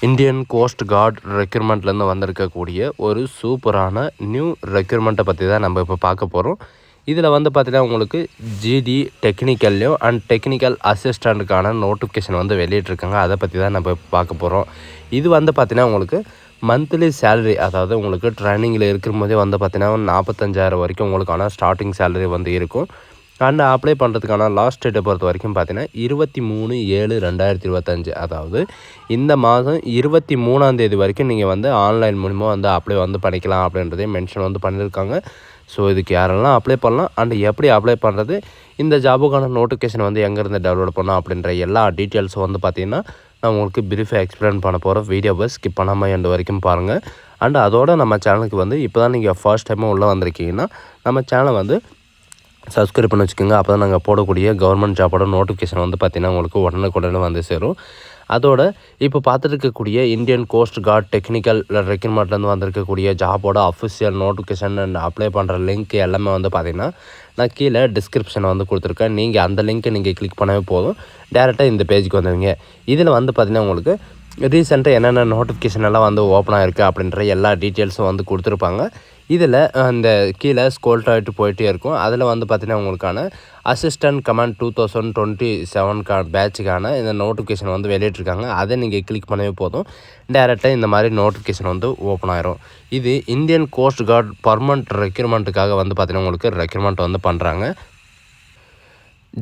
Indian cost card ரெக்ரூட்மெண்ட்லேருந்து வந்திருக்கக்கூடிய ஒரு சூப்பரான நியூ ரெக்ரூட்மெண்ட்டை பற்றி தான் நம்ம இப்போ பார்க்க போகிறோம். இதில் வந்து பார்த்தீங்கன்னா உங்களுக்கு ஜிடி டெக்னிக்கல்லையும் அண்ட் டெக்னிக்கல் அசிஸ்டண்ட்டுக்கான நோட்டிஃபிகேஷன் வந்து வெளியிட்ருக்காங்க. அதை பற்றி தான் நம்ம இப்போ பார்க்க போகிறோம். இது வந்து பார்த்தீங்கன்னா உங்களுக்கு மந்த்லி சேலரி, அதாவது உங்களுக்கு ட்ரைனிங்கில் இருக்கிற போதே வந்து பார்த்தீங்கன்னா 45,000 வரைக்கும் உங்களுக்கான ஸ்டார்டிங் சேலரி வந்து இருக்கும். அண்ட் அப்ளை பண்ணுறதுக்கான லாஸ்ட் டேட்டை பொறுத்த வரைக்கும் பார்த்தீங்கன்னா 23/7/2025, அதாவது இந்த மாதம் 23ஆம் தேதி வரைக்கும் நீங்கள் வந்து ஆன்லைன் மூலிமா வந்து அப்ளை வந்து பண்ணிக்கலாம் அப்படின்றதையும் மென்ஷன் வந்து பண்ணியிருக்காங்க. ஸோ இதுக்கு யாரெல்லாம் அப்ளை பண்ணலாம் அண்ட் எப்படி அப்ளை பண்ணுறது, இந்த ஜாபுக்கான நோட்டிஃபிகேஷன் வந்து எங்கேருந்து டவுன்லோட் பண்ணலாம் அப்படின்ற எல்லா டீட்டெயில்ஸும் வந்து பார்த்திங்கன்னா நான் உங்களுக்கு பிரீஃபாக எக்ஸ்பிளைன் பண்ண போகிறோம். வீடியோவை ஸ்கிப் பண்ணாமல் எண்டு வரைக்கும் பாருங்கள். அண்ட் அதோட நம்ம சேனலுக்கு வந்து இப்போ தான் நீங்கள் ஃபர்ஸ்ட் டைமாக உள்ளே வந்திருக்கீங்கன்னா நம்ம சேனலை வந்து சப்ஸ்கிரைப் பண்ணி வச்சுக்கோங்க. அப்போ தான் நாங்கள் போடக்கூடிய கவர்மெண்ட் ஜாபோட நோட்டிஃபிகேஷன் வந்து பார்த்திங்கன்னா உங்களுக்கு உடனுக்குடனே வந்து சேரும். அதோட இப்போ பார்த்துட்டு இருக்கக்கூடிய இந்தியன் கோஸ்ட் கார்ட் டெக்னிக்கல் ரெக்ரூட்மெண்ட்லேருந்து வந்திருக்கக்கூடிய ஜாபோட அஃபிஷியல் நோட்டிஃபிகேஷன் அண்ட் அப்ளை பண்ணுற லிங்க் எல்லாமே வந்து பார்த்திங்கன்னா நான் கீழே டிஸ்கிரிப்ஷனை வந்து கொடுத்துருக்கேன். நீங்கள் அந்த லிங்க்கை நீங்கள் கிளிக் பண்ணவே போதும், டேரெக்டாக இந்த பேஜுக்கு வந்துடுவீங்க. இதில் வந்து பார்த்திங்கன்னா உங்களுக்கு ரீசெண்டாக என்னென்ன நோட்டிஃபிகேஷன் எல்லாம் வந்து ஓப்பன் ஆகிருக்கு அப்படின்ற எல்லா டீட்டெயில்ஸும் வந்து கொடுத்துருப்பாங்க. இதில் அந்த கீழே ஸ்க்ரோல் ஆகிட்டு போயிட்டே இருக்கும். அதில் வந்து பார்த்திங்கன்னா உங்களுக்கான அசிஸ்டன்ட் கமாண்ட் 2027 பேட்சுக்கான இந்த நோட்டிஃபிகேஷன் வந்து வெளியிட்ருக்காங்க. அதை நீங்கள் கிளிக் பண்ணவே போதும், டேரெக்டாக இந்த மாதிரி நோட்டிஃபிகேஷன் வந்து ஓப்பன் ஆயிரும். இது இந்தியன் கோஸ்ட் கார்ட் பர்மனெண்ட் ரெக்ரூட்மெண்ட்டுக்காக வந்து பார்த்திங்கன்னா உங்களுக்கு ரெக்ரூட்மெண்ட் வந்து பண்ணுறாங்க.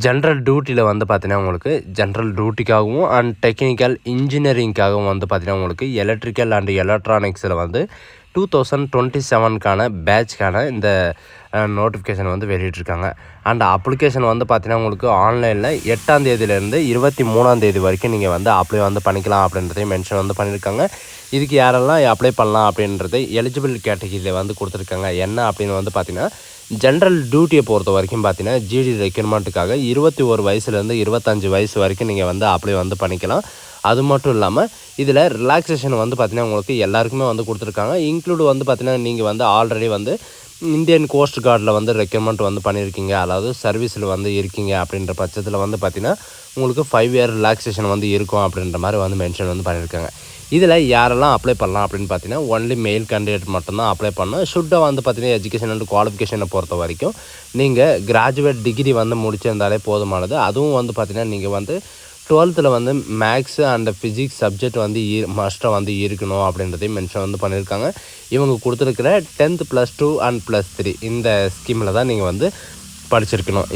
ஜென்ரல் டியூட்டியில் வந்து பார்த்திங்கன்னா உங்களுக்கு ஜென்ரல் டியூட்டிக்காகவும் அண்ட் டெக்னிக்கல் இன்ஜினியரிங்காகவும் வந்து பார்த்திங்கன்னா உங்களுக்கு எலக்ட்ரிக்கல் அண்ட் எலக்ட்ரானிக்ஸில் வந்து 2027க்கான பேட்ச்க்கான இந்த நோட்டிஃபிகேஷன் வந்து வெளியிட்ருக்காங்க. அண்ட் அப்ளிகேஷன் வந்து பார்த்திங்கன்னா உங்களுக்கு ஆன்லைனில் 8ஆம் தேதியிலேருந்து 23ஆம் தேதி வரைக்கும் நீங்கள் வந்து அப்ளை வந்து பண்ணிக்கலாம் அப்படின்றதையும் மென்ஷன் வந்து பண்ணியிருக்காங்க. இதுக்கு யாரெல்லாம் அப்ளை பண்ணலாம் அப்படின்றது எலிஜிபிள் கேட்டகிரியில் வந்து கொடுத்துருக்காங்க. என்ன அப்படின்னு வந்து பார்த்திங்கன்னா ஜென்ரல் டியூட்டியை பொறுத்த வரைக்கும் பார்த்தீங்கன்னா ஜிடி ரெக்ரூட்மெண்ட்டுக்காக 21 வயசுலேருந்து 25 வயசு வரைக்கும் நீங்கள் வந்து அப்ளை வந்து பண்ணிக்கலாம். அது மட்டும் இல்லாமல் இதில் ரிலாக்ஸேஷன் வந்து பார்த்திங்கன்னா உங்களுக்கு எல்லாருக்குமே வந்து கொடுத்துருக்காங்க. இன்க்ளூட் வந்து பார்த்திங்கன்னா நீங்கள் வந்து ஆல்ரெடி வந்து இந்தியன் கோஸ்ட் கார்டில் வந்து ரெக்ரூட்மெண்ட் வந்து பண்ணியிருக்கீங்க, அதாவது சர்வீஸில் வந்து இருக்கீங்க அப்படின்ற பட்சத்தில் வந்து பார்த்திங்கன்னா உங்களுக்கு 5 இயர் ரிலாக்ஸேஷன் வந்து இருக்கும் அப்படின்ற மாதிரி வந்து மென்ஷன் வந்து பண்ணியிருக்காங்க. இதில் யாரெல்லாம் அப்ளை பண்ணலாம் அப்படின்னு பார்த்தீங்கன்னா ஒன்லி மெயில் கேண்டிடேட் மட்டும்தான் அப்ளை பண்ணணும். ஷுட்டாக வந்து பார்த்தீங்கன்னா எஜுகேஷன் அண்ட் குவாலிஃபிகேஷனை பொறுத்த வரைக்கும் நீங்கள் கிராஜுவேட் டிகிரி வந்து முடிச்சிருந்தாலே போதுமானது. அதுவும் வந்து பார்த்தீங்கன்னா நீங்கள் வந்து 12th வந்து மேக்ஸு அண்ட் ஃபிசிக்ஸ் சப்ஜெக்ட் வந்து மஸ்ட்டாக வந்து இருக்கணும் அப்படின்றதையும் மென்ஷன் வந்து பண்ணியிருக்காங்க. இவங்க கொடுத்துருக்கிற 10th +2 அண்ட் +3 இந்த ஸ்கீமில் தான் நீங்கள் வந்து படிச்சிருக்கணும்.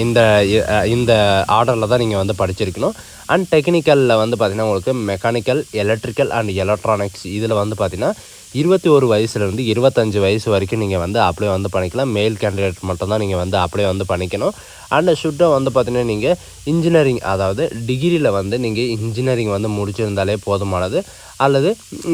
இந்த ஆர்டரில் தான் நீங்கள் வந்து படிச்சிருக்கணும். அண்ட் டெக்னிக்கலில் வந்து பார்த்திங்கன்னா உங்களுக்கு மெக்கானிக்கல், எலக்ட்ரிக்கல் அண்ட் எலக்ட்ரானிக்ஸ் இதில் வந்து பார்த்திங்கன்னா 21 வயசுலேருந்து 25 வயசு வரைக்கும் நீங்கள் வந்து அப்ளை வந்து பண்ணிக்கலாம். மெயில் கேண்டிடேட் மட்டும்தான் நீங்கள் வந்து அப்ளை வந்து பண்ணிக்கணும். அண்ட் ஷுட்டாக வந்து பார்த்திங்கன்னா நீங்கள் இன்ஜினியரிங், அதாவது டிகிரியில் வந்து நீங்கள் இன்ஜினியரிங் வந்து முடிச்சிருந்தாலே போதுமானது. அல்லது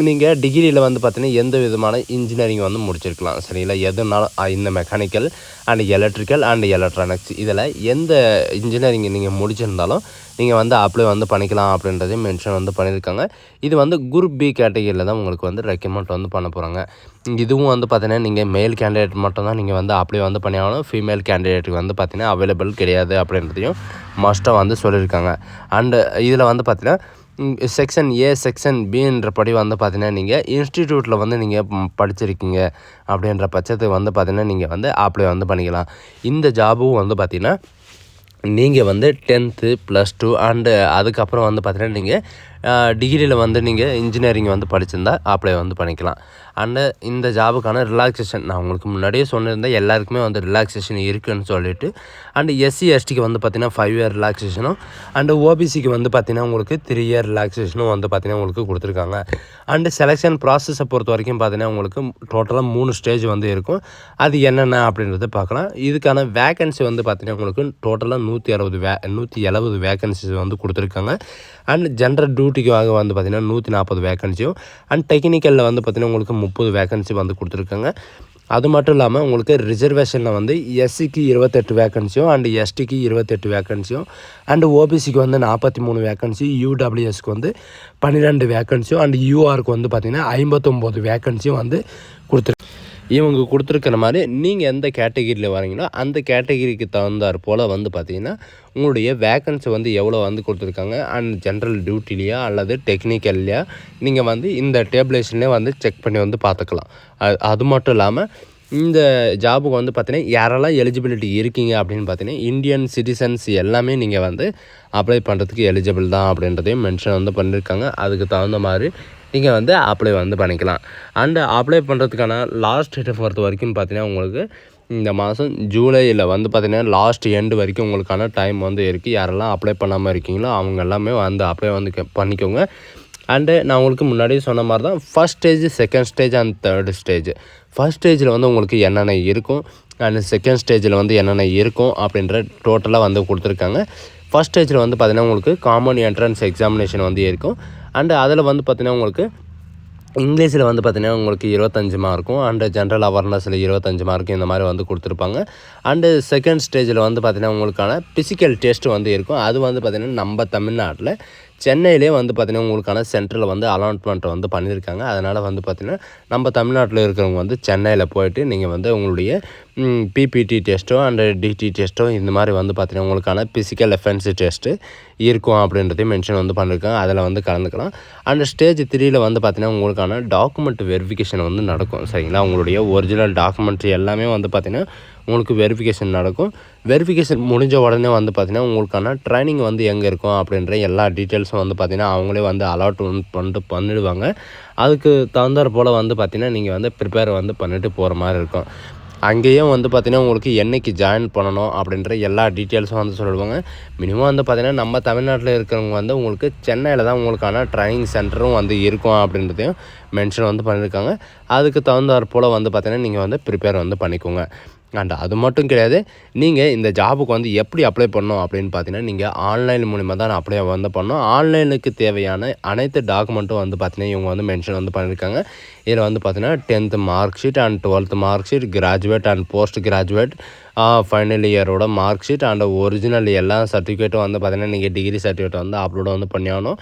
நீங்கள் டிகிரியில் வந்து பார்த்திங்கன்னா எந்த விதமான இன்ஜினியரிங் வந்து முடிச்சிருக்கலாம், சரிங்களா? எதுனாலும் இந்த mechanical and electrical and electronics இதில் எந்த இன்ஜினியரிங் நீங்கள் முடிச்சிருந்தாலும் நீங்கள் வந்து அப்ளை வந்து பண்ணிக்கலாம் அப்படின்றதையும் மென்ஷன் வந்து பண்ணியிருக்காங்க. இது வந்து குரூப் பி கேட்டகிரியில் தான் உங்களுக்கு வந்து ரெக்ரூட்மெண்ட் வந்து பண்ண போகிறாங்க. இதுவும் வந்து பார்த்திங்கன்னா நீங்கள் மேல் கேண்டிடேட் மட்டும் தான் நீங்கள் வந்து அப்ளை வந்து பண்ணி ஆகணும். ஃபீமேல் கேண்டிடேட்டுக்கு வந்து பார்த்திங்கன்னா அவைலபிள் கிடையாது அப்படின்றதையும் மஸ்ட்டாக வந்து சொல்லியிருக்காங்க. அண்டு இதில் வந்து பார்த்திங்கன்னா செக்ஷன் ஏ செக்ஷன் பின்ற படி வந்து பார்த்திங்கன்னா நீங்கள் இன்ஸ்டிடியூட்டில் வந்து நீங்கள் படிச்சிருக்கீங்க அப்படின்ற பட்சத்துக்கு வந்து பார்த்திங்கன்னா நீங்கள் வந்து அப்ளை வந்து பண்ணிக்கலாம். இந்த ஜாபும் வந்து பார்த்திங்கன்னா நீங்கள் வந்து 10th +2 அண்டு அதுக்கப்புறம் வந்து பார்த்திங்கன்னா நீங்கள் டிகிரியில் வந்து நீங்கள் இன்ஜினியரிங் வந்து படிச்சிருந்தா அப்ளை வந்து பண்ணிக்கலாம். அண்டு இந்த ஜாபுக்கான ரிலாக்ஸேஷன் நான் உங்களுக்கு முன்னாடியே சொன்னிருந்தேன், எல்லாருக்குமே வந்து ரிலாக்ஸேஷன் இருக்குதுன்னு சொல்லிட்டு. அண்டு எஸ்சி எஸ்டிக்கு வந்து பார்த்திங்கன்னா 5 இயர் ரிலாக்ஸேஷனும் அண்டு ஓபிசிக்கு வந்து பார்த்திங்கன்னா உங்களுக்கு 3 இயர் ரிலாக்ஸேஷனும் வந்து பார்த்திங்கன்னா உங்களுக்கு கொடுத்துருக்காங்க. அண்டு செலெக்ஷன் ப்ராசஸை பொறுத்த வரைக்கும் பார்த்திங்கன்னா உங்களுக்கு டோட்டலாக 3 ஸ்டேஜ் வந்து இருக்கும். அது என்னென்ன அப்படின்றத பார்க்கலாம். இதுக்கான வேக்கன்சி வந்து பார்த்திங்கன்னா உங்களுக்கு டோட்டலாக 170 வேக்கன்சிஸ் வந்து கொடுத்துருக்காங்க. அண்ட் ஜென்ரல் டியூட்டிக்காக வந்து பார்த்திங்கன்னா 140 வேக்கன்சியும் அண்ட் டெக்னிக்கலில் வந்து பார்த்திங்கன்னா உங்களுக்கு 30 வேக்கன்சி வந்து கொடுத்துருக்காங்க. அது மட்டும் இல்லாமல் உங்களுக்கு ரிசர்வேஷனில் வந்து எஸ்சிக்கு 28 வேக்கன்சியும் அண்டு எஸ்டிக்கு 28 வேக்கன்சியும் அண்டு ஓபிசிக்கு வந்து 43 வேக்கன்சி, யூடபிள்யூஎஸ்க்கு வந்து 12 வேக்கன்சியும் அண்டு யூஆருக்கு வந்து பார்த்திங்கன்னா 59 வேக்கன்சியும் வந்து கொடுத்துருக்கு. இவங்க கொடுத்துருக்கிற மாதிரி நீங்கள் எந்த கேட்டகிரியில் வரீங்களோ அந்த கேட்டகிரிக்கு தகுந்தாற் போல் வந்து பார்த்திங்கன்னா உங்களுடைய வேக்கன்சி வந்து எவ்வளோ வந்து கொடுத்துருக்காங்க அண்ட் ஜென்ரல் டியூட்டிலையா அல்லது டெக்னிக்கல்லையா நீங்கள் வந்து இந்த டேபிளேஷன்லேயே வந்து செக் பண்ணி வந்து பார்த்துக்கலாம். அது மட்டும் இல்லாமல் இந்த ஜாபுக்கு வந்து பார்த்திங்கன்னா யாரெல்லாம் எலிஜிபிலிட்டி இருக்கீங்க அப்படின்னு பார்த்தீங்கன்னா இந்தியன் சிட்டிசன்ஸ் எல்லாமே நீங்கள் வந்து அப்ளை பண்ணுறதுக்கு எலிஜிபிள் தான் அப்படின்றதையும் மென்ஷன் வந்து பண்ணியிருக்காங்க. அதுக்கு தகுந்த மாதிரி நீங்கள் வந்து அப்ளை வந்து பண்ணிக்கலாம். அண்டு அப்ளை பண்ணுறதுக்கான லாஸ்ட் டேட்டை பொறுத்த வரைக்கும் பார்த்தீங்கன்னா உங்களுக்கு இந்த மாதம் ஜூலையில் வந்து பார்த்திங்கன்னா லாஸ்ட் எண்டு வரைக்கும் உங்களுக்கான டைம் வந்து இருக்குது. யாரெல்லாம் அப்ளை பண்ணாமல் இருக்கீங்களோ அவங்க எல்லாமே வந்து அப்ளை வந்து பண்ணிக்கோங்க. அண்டு நான் உங்களுக்கு முன்னாடியே சொன்ன மாதிரி தான் first stage, second stage and third stage. First ஸ்டேஜில் வந்து உங்களுக்கு என்னென்ன இருக்கும் அண்ட் செகண்ட் ஸ்டேஜில் வந்து என்னென்ன இருக்கும் அப்படின்ற டோட்டலாக வந்து கொடுத்துருக்காங்க. ஃபஸ்ட் ஸ்டேஜில் வந்து பார்த்திங்கன்னா உங்களுக்கு காமன் என்ட்ரன்ஸ் எக்ஸாமினேஷன் வந்து இருக்கும். அண்டு அதில் வந்து பார்த்திங்கன்னா உங்களுக்கு இங்கிலீஷில் வந்து பார்த்திங்கன்னா உங்களுக்கு 25 மார்க்கும் அண்டு ஜென்ரல் அவேர்னஸில் 25 மார்க்கும் இந்த மாதிரி வந்து கொடுத்துருப்பாங்க. அண்டு செகண்ட் ஸ்டேஜில் வந்து பார்த்திங்கன்னா உங்களுக்கான ஃபிசிக்கல் டெஸ்ட்டு வந்து இருக்கும். அது வந்து பார்த்திங்கன்னா நம்ம தமிழ்நாட்டில் சென்னையிலே வந்து பார்த்திங்கன்னா உங்களுக்கான சென்டரில் வந்து அலாட்மெண்ட் வந்து பண்ணியிருக்காங்க. அதனால் வந்து பார்த்திங்கன்னா நம்ம தமிழ்நாட்டில் இருக்கிறவங்க வந்து சென்னையில் போயிட்டு நீங்கள் வந்து உங்களுடைய பிபிடி டெஸ்ட்டோ அண்டு டிடி டெஸ்ட்டோ இந்த மாதிரி வந்து பார்த்திங்கன்னா உங்களுக்கான ஃபிசிக்கல் எஃபென்சி டெஸ்ட்டு இருக்கும் அப்படின்றதையும் மென்ஷன் வந்து பண்ணியிருக்காங்க. அதில் வந்து கலந்துக்கலாம். அண்ட் ஸ்டேஜ் 3யில் வந்து பார்த்திங்கன்னா உங்களுக்கான டாக்குமெண்ட் வெரிஃபிகேஷன் வந்து நடக்கும். சரிங்களா, உங்களுடைய ஒரிஜினல் டாக்குமெண்ட் எல்லாமே வந்து பார்த்திங்கன்னா உங்களுக்கு வெரிஃபிகேஷன் நடக்கும். வெரிஃபிகேஷன் முடிஞ்ச உடனே வந்து பார்த்திங்கன்னா உங்களுக்கான ட்ரைனிங் வந்து எங்கே இருக்கும் அப்படின்ற எல்லா டீட்டெயில்ஸும் வந்து பார்த்திங்கன்னா அவங்களே வந்து அலாட் பண்ணிடுவாங்க. அதுக்கு தகுந்தாற் போல் வந்து பார்த்திங்கன்னா நீங்கள் வந்து ப்ரிப்பேர் வந்து பண்ணிட்டு போகிற மாதிரி இருக்கும். அங்கேயும் வந்து பார்த்திங்கன்னா உங்களுக்கு என்றைக்கு ஜாயின் பண்ணணும் அப்படின்ற எல்லா டீட்டெயில்ஸும் வந்து சொல்லிடுவாங்க. மினிமம் வந்து பார்த்திங்கன்னா நம்ம தமிழ்நாட்டில் இருக்கிறவங்க வந்து உங்களுக்கு சென்னையில் தான் உங்களுக்கான ட்ரைனிங் சென்டரும் வந்து இருக்கும் அப்படின்றதையும் மென்ஷன் வந்து பண்ணியிருக்காங்க. அதுக்கு தகுந்தாற் போல் வந்து பார்த்திங்கன்னா நீங்கள் வந்து ப்ரிப்பேர் வந்து பண்ணிக்கோங்க. அண்ட் அது மட்டும் கிடையாது, நீங்கள் இந்த ஜாபுக்கு வந்து எப்படி அப்ளை பண்ணணும் அப்படின்னு பார்த்தீங்கன்னா நீங்கள் ஆன்லைன் மூலிமா தான் அப்ளை வந்து பண்ணணும். ஆன்லைனுக்கு தேவையான அனைத்து டாக்குமெண்ட்டும் வந்து பார்த்திங்கன்னா இவங்க வந்து மென்ஷன் வந்து பண்ணியிருக்காங்க. இதில் வந்து பார்த்திங்கன்னா 10th mark sheet and 12th mark sheet, graduate and post graduate, final இயரோட மார்க் ஷீட் அண்ட் ஒரிஜினல் எல்லா சர்டிஃபிகேட்டும் வந்து பார்த்திங்கன்னா நீங்கள் டிகிரி சர்டிஃபிகேட் வந்து அப்லோட் வந்து பண்ணி ஆகணும்.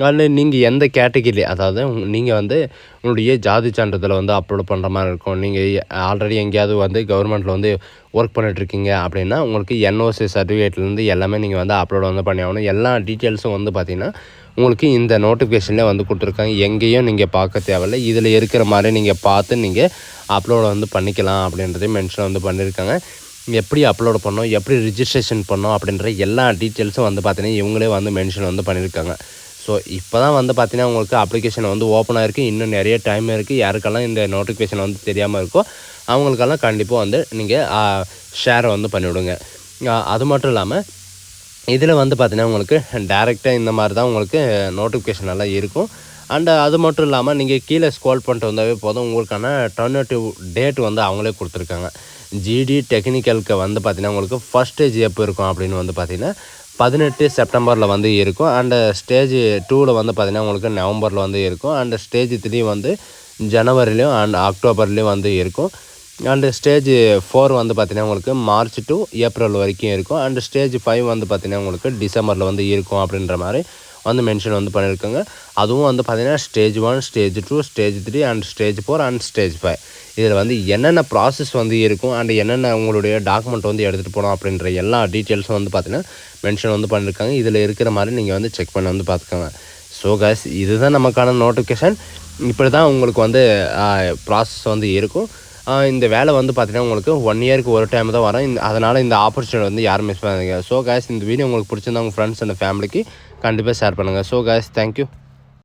அதில் நீங்கள் எந்த கேட்டகிரி, அதாவது நீங்கள் வந்து உங்களுடைய ஜாதி சான்றிதழை வந்து அப்லோட் பண்ணுற மாதிரி இருக்கும். நீங்கள் ஆல்ரெடி எங்கேயாவது வந்து கவர்மெண்ட்டில் வந்து ஒர்க் பண்ணிகிட்ருக்கீங்க அப்படின்னா உங்களுக்கு என்ஓசி சர்டிஃபிகேட்லேருந்து எல்லாமே நீங்கள் வந்து அப்லோட் வந்து பண்ணி ஆகணும். எல்லா டீட்டெயில்ஸும் வந்து பார்த்திங்கன்னா உங்களுக்கு இந்த நோட்டிஃபிகேஷனில் வந்து கொடுத்துருக்காங்க. எங்கேயும் நீங்கள் பார்க்க தேவையில்லை, இதில் இருக்கிற மாதிரி நீங்கள் பார்த்து நீங்கள் அப்லோட் வந்து பண்ணிக்கலாம் அப்படின்றதையும் மென்ஷன் வந்து பண்ணியிருக்காங்க. எப்படி அப்லோட் பண்ணோம், எப்படி ரிஜிஸ்ட்ரேஷன் பண்ணோம் அப்படின்ற எல்லா டீட்டெயில்ஸும் வந்து பார்த்திங்கன்னா இவங்களே வந்து மென்ஷன் வந்து பண்ணியிருக்காங்க. ஸோ இப்போ தான் வந்து பார்த்திங்கன்னா உங்களுக்கு அப்ளிகேஷன் வந்து ஓப்பன் ஆகிருக்கு. இன்னும் நிறைய டைம் இருக்குது. யாருக்கெல்லாம் இந்த நோட்டிஃபிகேஷன் வந்து தெரியாமல் இருக்கோ அவங்களுக்கெல்லாம் கண்டிப்பாக வந்து நீங்கள் ஷேர் வந்து பண்ணிவிடுங்க. அது மட்டும் இல்லாமல் இதில் வந்து பார்த்திங்கன்னா உங்களுக்கு டேரெக்டாக இந்த மாதிரி தான் உங்களுக்கு நோட்டிஃபிகேஷன் எல்லாம் இருக்கும். அண்டு அது மட்டும் இல்லாமல் நீங்கள் கீழே ஸ்க்ரோல் பண்ணிட்டு வந்தாவே போதும், உங்களுக்கான டர்னேட்டிவ் டேட் வந்து அவங்களே கொடுத்துருக்காங்க. ஜிடி டெக்னிக்கலுக்கு வந்து பார்த்திங்கன்னா உங்களுக்கு ஃபஸ்ட் ஸ்டேஜ் எப்போ இருக்கும் அப்படின்னு வந்து பார்த்திங்கன்னா 18 செப்டம்பரில் வந்து இருக்கும். அண்டு ஸ்டேஜ் 2வில் வந்து பார்த்திங்கன்னா உங்களுக்கு நவம்பரில் வந்து இருக்கும். அண்டு ஸ்டேஜ் 3 வந்து ஜனவரிலையும் அண்ட் அக்டோபர்லேயும் வந்து இருக்கும். அண்டு ஸ்டேஜ் 4 வந்து பார்த்திங்கன்னா உங்களுக்கு மார்ச் டு ஏப்ரல் வரைக்கும் இருக்கும். அண்டு ஸ்டேஜ் 5 வந்து பார்த்திங்கன்னா உங்களுக்கு டிசம்பரில் வந்து இருக்கும் அப்படின்ற மாதிரி வந்து மென்ஷன் வந்து பண்ணியிருக்காங்க. அதுவும் வந்து பார்த்திங்கன்னா stage 1, stage 2, stage 3 and stage 4 and stage 5 இதில் வந்து என்னென்ன ப்ராசஸ் வந்து இருக்கும் அண்ட் என்னென்ன உங்களுடைய டாக்குமெண்ட் வந்து எடுத்துகிட்டு போகணும் அப்படின்ற எல்லா டீட்டெயில்ஸும் வந்து பார்த்திங்கன்னா மென்ஷன் வந்து பண்ணியிருக்காங்க. இதில் இருக்கிற மாதிரி நீங்கள் வந்து செக் பண்ணி வந்து பார்த்துக்கோங்க. ஸோ கைஸ், இதுதான் நமக்கான நோட்டிஃபிகேஷன். இப்படி தான் உங்களுக்கு வந்து ப்ராசஸ் வந்து இருக்கும். இந்த வேலை வந்து பார்த்திங்கன்னா உங்களுக்கு 1 இயருக்கு ஒரு டைம் தான் வரும். அதனால் இந்த ஆப்பர்ச்சுனிட்டி வந்து யாரும் மிஸ் பண்ணாதீங்க. ஸோ கைஸ், இந்த வீடியோ உங்களுக்கு பிடிச்சிருந்தா உங்கள் ஃப்ரெண்ட்ஸ் அண்ட் ஃபேமிலிக்கு கண்டிப்பாக ஷேர் பண்ணுங்கள். So guys, thank you.